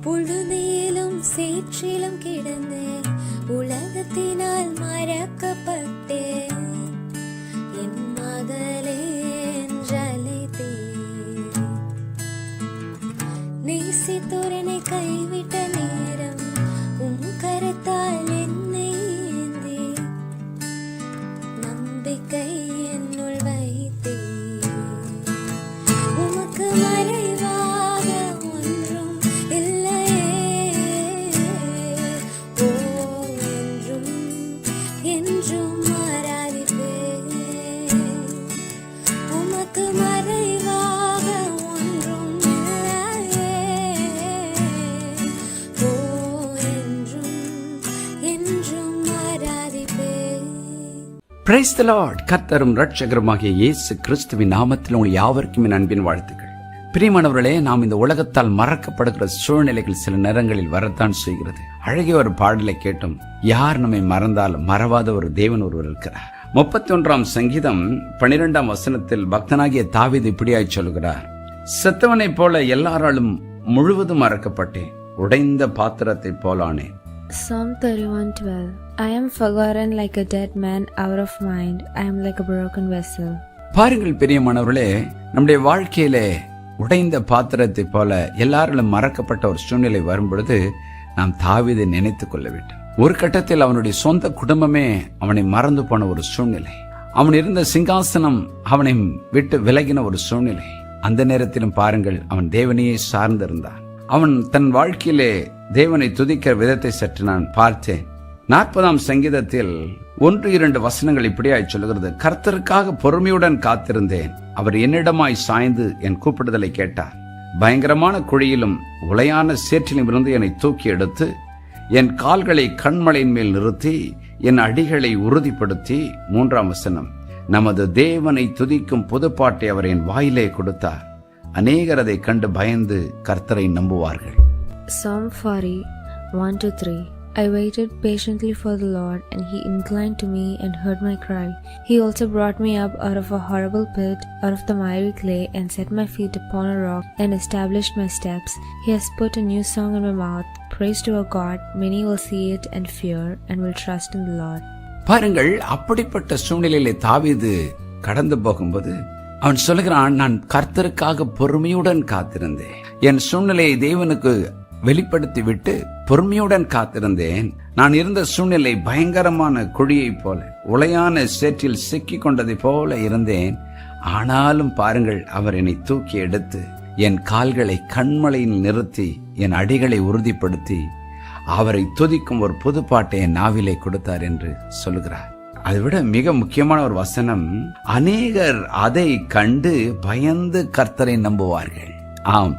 புழுதியிலும் சேற்றிலும் கிடந்து உலகத்தினால் மறக்கப்பட்டேன். என் மகளே என்றழைத்தே நேசித்தோரனை கைவிட்ட நேரம் உன் கரத்தால் என்னை ஏந்தி நம்பிக்கை என்னுள் வைத்தே. உமக்கு மறைவாக ஒன்றும் இல்லையே. ஓ என்றும் என்றும் ஆராதிப்பேன். உமக்கு மறைவாக ஒன்றும் இல்லையே. ஓ என்றும் என்றும் ஆராதிப்பேன். Praise the Lord. கர்த்தரும் இரட்சகருமாகிய இயேசு கிறிஸ்துவின் நாமத்தில் உங்கள் யாவருக்கும் என் அன்பின் வாழ்த்துக்கள். பிரியமானவர்களே, நாம் இந்த உலகத்தால் மறக்கப்படுகிற சூழ்நிலைகள் சில நேரங்களில் வரத்தான் செய்கிறது. அழகிய ஒரு பாடலை கேட்டும், யார் நம்மை மறந்தாலும் மறவாத ஒரு தேவன் ஒருவர் இருக்கிறார். 31ஆம் சங்கீதம் 12ஆம் வசனத்தில் பக்தனாகிய தாவீது இப்படியாய் சொல்கிறார்: செத்தவனைப் போல எல்லாராலும் முழுவதும் மறக்கப்பட்டேன், உடைந்த பாத்திரத்தை போலானேன். Psalm 31:12. I am forgotten like a dead man, out of mind. I am like a broken vessel. பாருங்கள் பிரியமானவர்களே, நம்முடைய வாழ்க்கையிலே உடைந்த பாத்திரத்தை போல எல்லாராலும் மறக்கப்பட்ட ஒரு சூழ்நிலை வரும்பொழுது நாம் தாவீதை நினைத்துக் கொள்ள வேண்டும். ஒரு கட்டத்தில் அவனுடைய சொந்த குடும்பமே அவனை மறந்து போன ஒரு சூழ்நிலை, அவன் இருந்த சிங்காசனம் அவனை விட்டு விலகின ஒரு சூழ்நிலை. அந்த நேரத்திலும் பாருங்கள், அவன் தேவனையே சார்ந்திருந்தான். அவன் தன் வாழ்க்கையிலே தேவனை துதிக்கிற விதத்தை சற்று நான் பார்த்தேன். 40ஆம் சங்கீதத்தில் 1-2 வசனங்கள் இப்படியாய் சொல்லுகிறது: கர்த்தருக்காக பொறுமையுடன் காத்திருந்தேன், அவர் என்னிடமாய் சாய்ந்து என் கூப்பிடுதலை கேட்டார். பயங்கரமான குழியிலும் உளையான சேற்றிலும் இருந்து என்னை தூக்கி எடுத்து என் கால்களை கண்மலையின் மேல் நிறுத்தி என் அடிகளை உறுதிப்படுத்தி. 3ஆம் வசனம்: நமது தேவனை துதிக்கும் புதுப்பாட்டை அவர் என் வாயிலே கொடுத்தார். அநேகர் அதை கண்டு பயந்து கர்த்தரை நம்புவார்கள். Psalm 40:1-3. I waited patiently for the Lord, and He inclined to me and heard my cry. He also brought me up out of a horrible pit, out of the miry clay, and set my feet upon a rock, and established my steps. He has put a new song in my mouth, praise to our God. Many will see it and fear, and will trust in the Lord. பாருங்கள், அப்படிப்பட்ட சூழ்நிலையிலே தாவீது கடந்து போகும்போது அவன் சொல்லுகிறான், நான் கர்த்தருக்காக பொறுமையுடன் காத்திருந்தேன். என் சூழ்நிலையை தேவனுக்கு வெளிப்படுத்தி விட்டு பொறுமையுடன் காத்திருந்தேன். நான் இருந்த சூழ்நிலை பயங்கரமான குழியை போல, உளையான சேற்றில் சிக்கி கொண்டதை போல இருந்தேன். ஆனாலும் பாருங்கள், அவர் என்னை தூக்கி எடுத்து என் கால்களை கண்மலையில் நிறுத்தி என் அடிகளை உறுதிப்படுத்தி அவரை துதிக்கும் ஒரு புதுப்பாட்டை என் நாவிலே கொடுத்தார் என்று சொல்லுகிறார். அதைவிட மிக முக்கியமான ஒரு வசனம்: அநேகர் அதை கண்டு பயந்து கர்த்தரை நம்புவார்கள். ஆம்,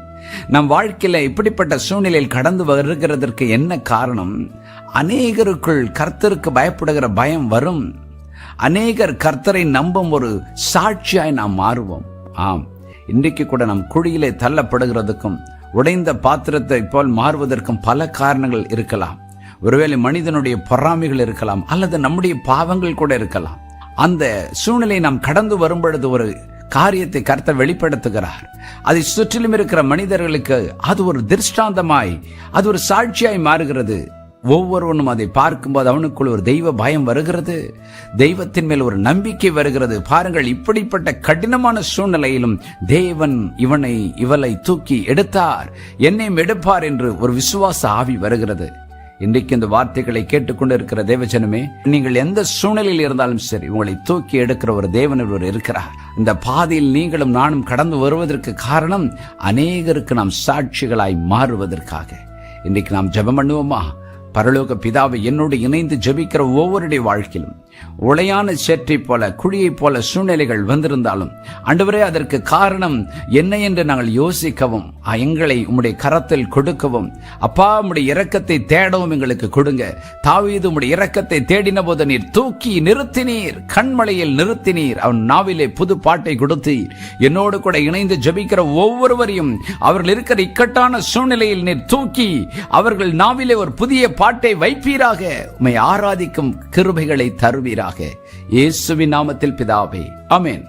நம் வாழ்க்கையில இப்படிப்பட்ட சூழ்நிலையில் கடந்து வருகிறதற்கு என்ன காரணம்? அநேகருக்குள் கர்த்தருக்கு பயப்படுகிற பயம் வரும். அநேகர் கர்த்தரை நம்பும் ஒரு சாட்சியாய் நாம் மாறுவோம். ஆம், இன்றைக்கு கூட நம் குழியிலே தள்ளப்படுகிறதுக்கும் உடைந்த பாத்திரத்தை போல் மாறுவதற்கும் பல காரணங்கள் இருக்கலாம். ஒருவேளை மனிதனுடைய பொறாமைகள் இருக்கலாம், அல்லது நம்முடைய பாவங்கள் கூட இருக்கலாம். அந்த சூழ்நிலையை நாம் கடந்து வரும் பொழுது ஒரு காரியத்தை கர்த்தர் வெளிப்படுத்துகிறார். அதை சுற்றிலும் இருக்கிற மனிதர்களுக்கு அது ஒரு திருஷ்டாந்தமாய், அது ஒரு சாட்சியாய் மாறுகிறது. ஒவ்வொருவனும் அதை பார்க்கும்போது அவனுக்குள் ஒரு தெய்வ பயம் வருகிறது, தெய்வத்தின் மேல் ஒரு நம்பிக்கை வருகிறது. பாருங்கள், இப்படிப்பட்ட கடினமான சூழ்நிலையிலும் தேவன் இவளை தூக்கி எடுத்தார், என்னையும் எடுப்பார் என்று ஒரு விசுவாச ஆவி வருகிறது. இன்றைக்கு இந்த வார்த்தைகளை கேட்டுக்கொண்டு இருக்கிற தேவஜனமே, நீங்கள் எந்த சூழ்நிலையில் இருந்தாலும் சரி, உங்களை தூக்கி எடுக்கிற ஒரு தேவன் ஒருவர் இருக்கிறார். இந்த பாதையில் நீங்களும் நானும் கடந்து வருவதற்கு காரணம் அநேகருக்கு நாம் சாட்சிகளாய் மாறுவதற்காக. இன்றைக்கு நாம் ஜெபம் பண்ணுவோமா? பரலோக பிதாவை, என்னோடு இணைந்து ஜெபிக்கிற ஒவ்வொருடைய வாழ்க்கையிலும் உளையான சேற்றை போல குழியைப் போல சூழ்நிலைகள் வந்திருந்தாலும் ஆண்டவரே, அதற்கு காரணம் என்ன என்று நாங்கள் யோசிக்கவும், எங்களை உம்முடைய கரத்தில் கொடுக்கவும், அப்பா உம்முடைய இரக்கத்தை தேடவும் எங்களுக்கு கொடுங்க. தாவீது உம்முடைய இரக்கத்தை தேடின போது நீர் தூக்கி நிறுத்தினீர், கண்மலையில் நிறுத்தினீர். அவன் நாவிலே புது பாட்டை கொடுத்தீர். என்னோடு கூட இணைந்து ஜெபிக்கிற ஒவ்வொருவரையும் அவர்கள் இருக்கிற இக்கட்டான சூழ்நிலையில் நீர் தூக்கி அவர்கள் நாவிலே ஒரு புதிய பாட்டை வைப்பீராக. உம்மை ஆராதிக்கும் கிருபைகளை தருவீராக. இயேசுவின் நாமத்தில் பிதாவே, ஆமென்.